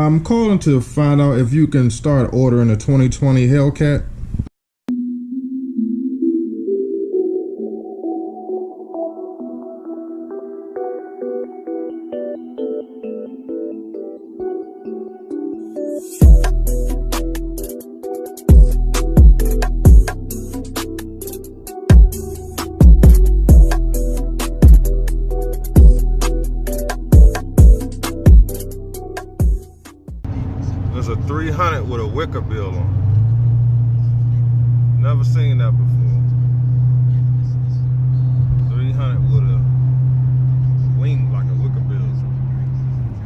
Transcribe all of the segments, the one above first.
I'm calling to find out if you can start ordering a 2020 Hellcat. There's a 300 with a wicker bill on it. Never seen that before. 300 with a wing like a wicker bill.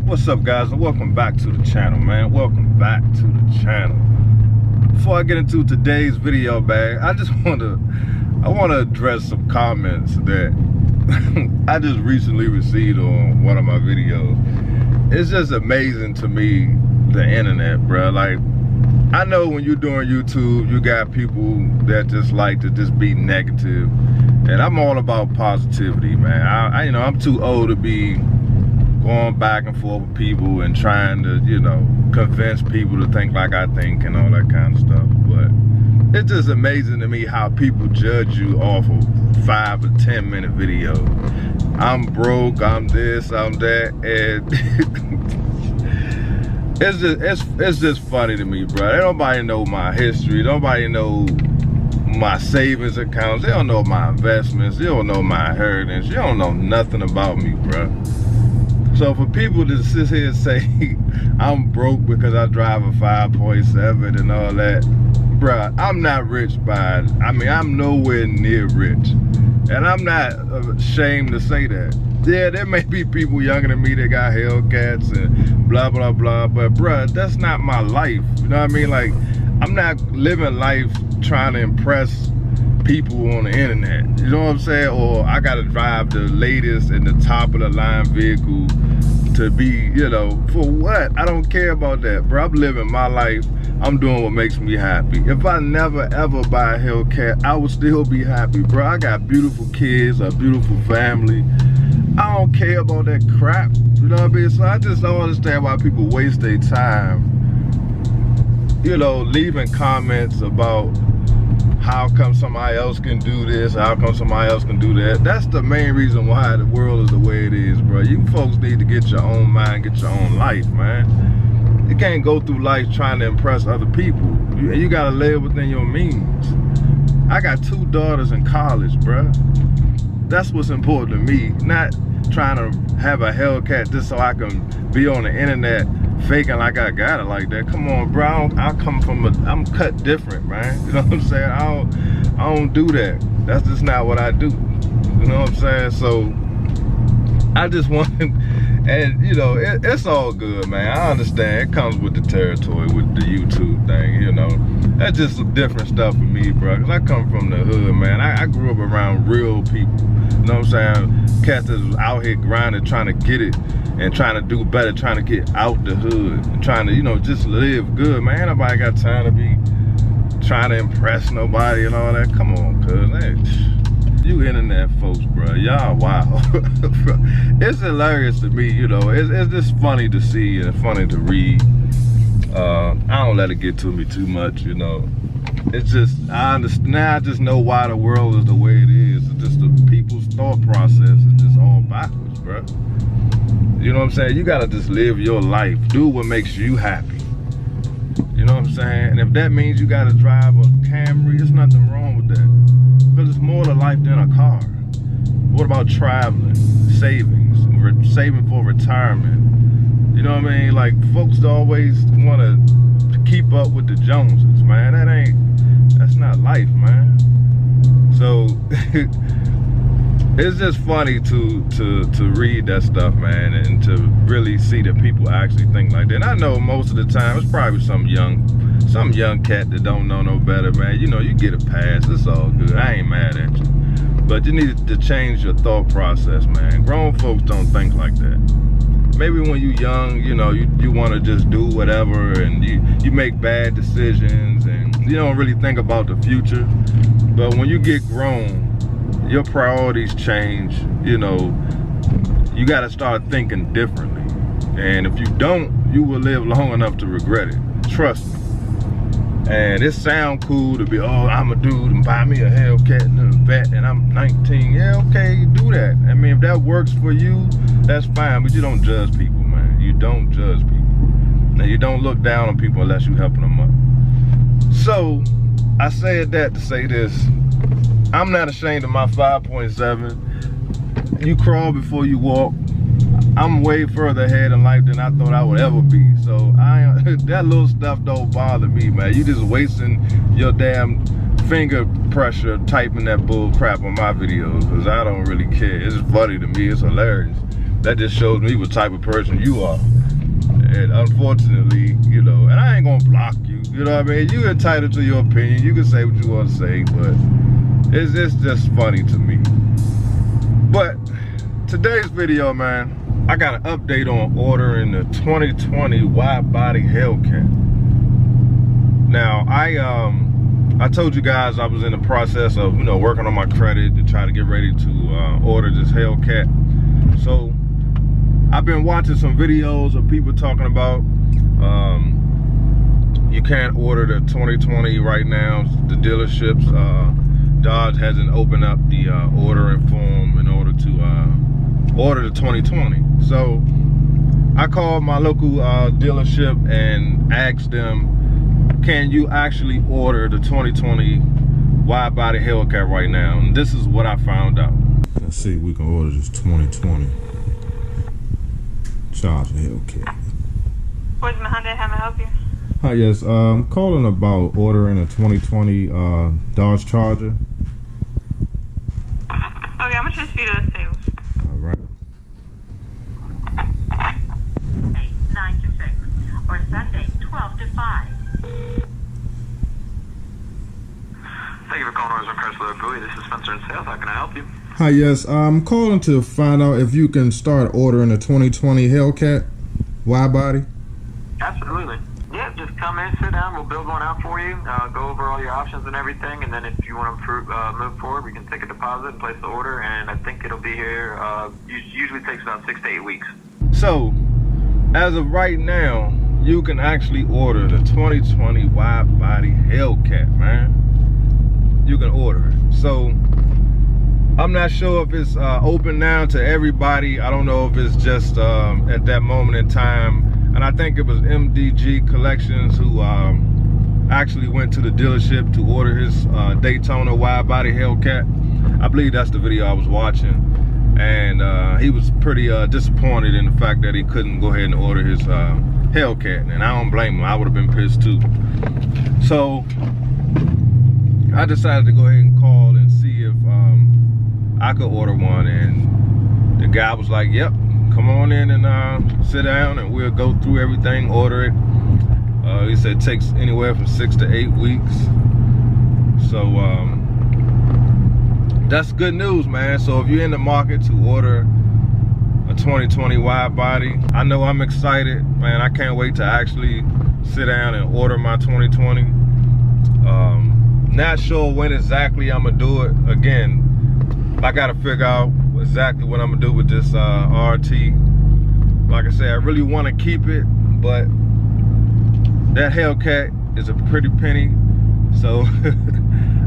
What's up, guys, and welcome back to the channel, man. Welcome back to the channel. Before I get into today's video, man, I want to address some comments that I just recently received on one of my videos. It's just amazing to me, the internet, bro. Like, I know when you're doing YouTube, you got people that just like to just be negative, and I'm all about positivity, man. I'm too old to be going back and forth with people and trying to, convince people to think like I think and all that kind of stuff. But it's just amazing to me how people judge you off of 5 or 10 minute videos. I'm broke, I'm this, I'm that, and it's just funny to me, bro. Nobody know my history. Nobody know my savings accounts. They don't know my investments. They don't know my inheritance. You don't know nothing about me, bro. So for people to sit here and say I'm broke because I drive a 5.7 and all that, bro, I'm not rich by it. I mean, I'm nowhere near rich. And I'm not ashamed to say that. Yeah, there may be people younger than me that got Hellcats and blah, blah, blah, but bruh, that's not my life. You know what I mean? Like, I'm not living life trying to impress people on the internet. You know what I'm saying? Or I gotta drive the latest and the top of the line vehicle to be, for what? I don't care about that, bro. I'm living my life. I'm doing what makes me happy. If I never ever buy a Hellcat, I would still be happy, bro. I got beautiful kids, a beautiful family. I don't care about that crap, you know what I mean? So I just don't understand why people waste their time, leaving comments about how come somebody else can do this, how come somebody else can do that. That's the main reason why the world is the way it is, bro. You folks need to get your own mind, get your own life, man. You can't go through life trying to impress other people. You gotta live within your means. I got 2 daughters in college, bro. That's what's important to me, not trying to have a Hellcat just so I can be on the internet faking like I got it like that. Come on, bro. I'm cut different, man. You know what I'm saying? I don't do that. That's just not what I do. You know what I'm saying? So I just want, and it's all good, man. I understand. It comes with the territory, with the YouTube thing, That's just some different stuff for me, bro. Cause I come from the hood, man. I grew up around real people. You know what I'm saying? Cats that was out here grinding, trying to get it and trying to do better, trying to get out the hood and trying to, just live good, man. Ain't nobody got time to be trying to impress nobody and all that. Come on, cuz. Hey, you internet folks, bro, y'all wow. It's hilarious to me, it's just funny to see and funny to read. I don't let it get to me too much, It's just, I understand, now I just know why the world is the way it is. It's just the people's thought process is just all backwards, bro. You know what I'm saying? You gotta just live your life. Do what makes you happy. You know what I'm saying? And if that means you gotta drive a Camry, there's nothing wrong with that. Because it's more to life than a car. What about traveling, savings, saving for retirement? You know what I mean? Like, folks always wanna keep up with the Joneses, man. That's not life, man. So it's just funny to read that stuff, man, and to really see that people actually think like that. And I know most of the time it's probably some young cat that don't know no better, man. You get a pass. It's all good. I ain't mad at you. But you need to change your thought process, man. Grown folks don't think like that. Maybe when you're young, you want to just do whatever, and you make bad decisions and you don't really think about the future. But when you get grown, your priorities change. You got to start thinking differently. And if you don't, you will live long enough to regret it. Trust me. And it sound cool to be, oh, I'm a dude and buy me a Hellcat and a vet and I'm 19. Yeah, okay, do that. I mean, if that works for you, that's fine, but you don't judge people, man. You don't judge people. Now, you don't look down on people unless you're helping them up. So, I said that to say this. I'm not ashamed of my 5.7. You crawl before you walk. I'm way further ahead in life than I thought I would ever be. So that little stuff don't bother me, man. You just wasting your damn finger pressure typing that bull crap on my videos, because I don't really care. It's funny to me, it's hilarious. That just shows me what type of person you are. And unfortunately, you know, and I ain't gonna block you, you know what I mean? You're entitled to your opinion. You can say what you want to say, but it's just funny to me. But today's video, man, I got an update on ordering the 2020 wide-body Hellcat. Now, I told you guys I was in the process of, you know, working on my credit to try to get ready to order this Hellcat. So, I've been watching some videos of people talking about you can't order the 2020 right now. The dealerships, Dodge hasn't opened up the ordering form in order to order the 2020. So I called my local dealership and asked them, can you actually order the 2020 wide body Hellcat right now? And this is what I found out. Let's see if we can order this 2020 Charger Hellcat. Where's Hyundai? How may I help you? Hi, yes, I'm calling about ordering a 2020 Dodge Charger. Okay, I'm gonna transfer you to the sales. All right. 9 to 6, or Sunday 12 to 5. Thank you for calling Roseman Chrysler Bowie. This is Spencer in sales. How can I help you? Hi, yes, I'm calling to find out if you can start ordering a 2020 Hellcat wide body. Absolutely. Yeah, just come in, sit down. We'll build one out for you. Go over all your options and everything, and then if you want to move forward, we can take a deposit and place the order. And I think it'll be here. Usually takes about 6 to 8 weeks. So, as of right now, you can actually order the 2020 wide body Hellcat, man. You can order it. So, I'm not sure if it's open now to everybody. I don't know if it's just at that moment in time. And I think it was MDG Collections who actually went to the dealership to order his Daytona wide body Hellcat. I believe that's the video I was watching. And he was pretty disappointed in the fact that he couldn't go ahead and order his Hellcat. And I don't blame him. I would have been pissed too. So I decided to go ahead and call and see if I could order one. And the guy was like, yep, come on in and sit down and we'll go through everything, order it. He said it takes anywhere from 6 to 8 weeks. So that's good news, man. So if you're in the market to order a 2020 wide body, I know I'm excited, man. I can't wait to actually sit down and order my 2020. Not sure when exactly I'm gonna do it. Again, I gotta figure out exactly what I'm gonna do with this RT. Like I said, I really want to keep it, but that Hellcat is a pretty penny, so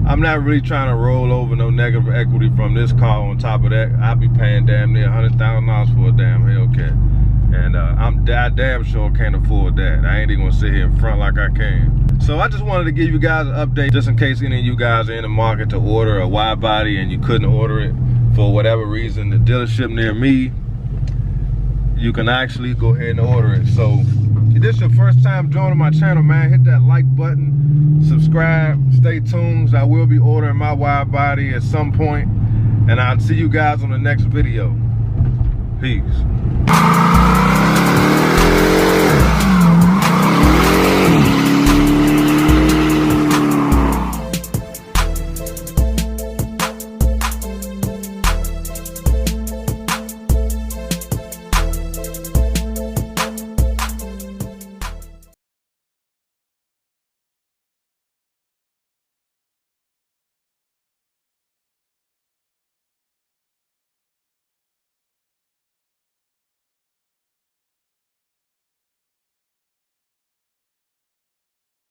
I'm not really trying to roll over no negative equity from this car. On top of that, I'll be paying damn near $100,000 for a damn Hellcat, and I damn sure can't afford that. I ain't even gonna sit here in front like I can. So I just wanted to give you guys an update, just in case any of you guys are in the market to order a wide body and you couldn't order it for whatever reason. The dealership near me, you can actually go ahead and order it. So if this is your first time joining my channel, man, hit that like button, subscribe, stay tuned. I will be ordering my wide body at some point, and I'll see you guys on the next video. Peace.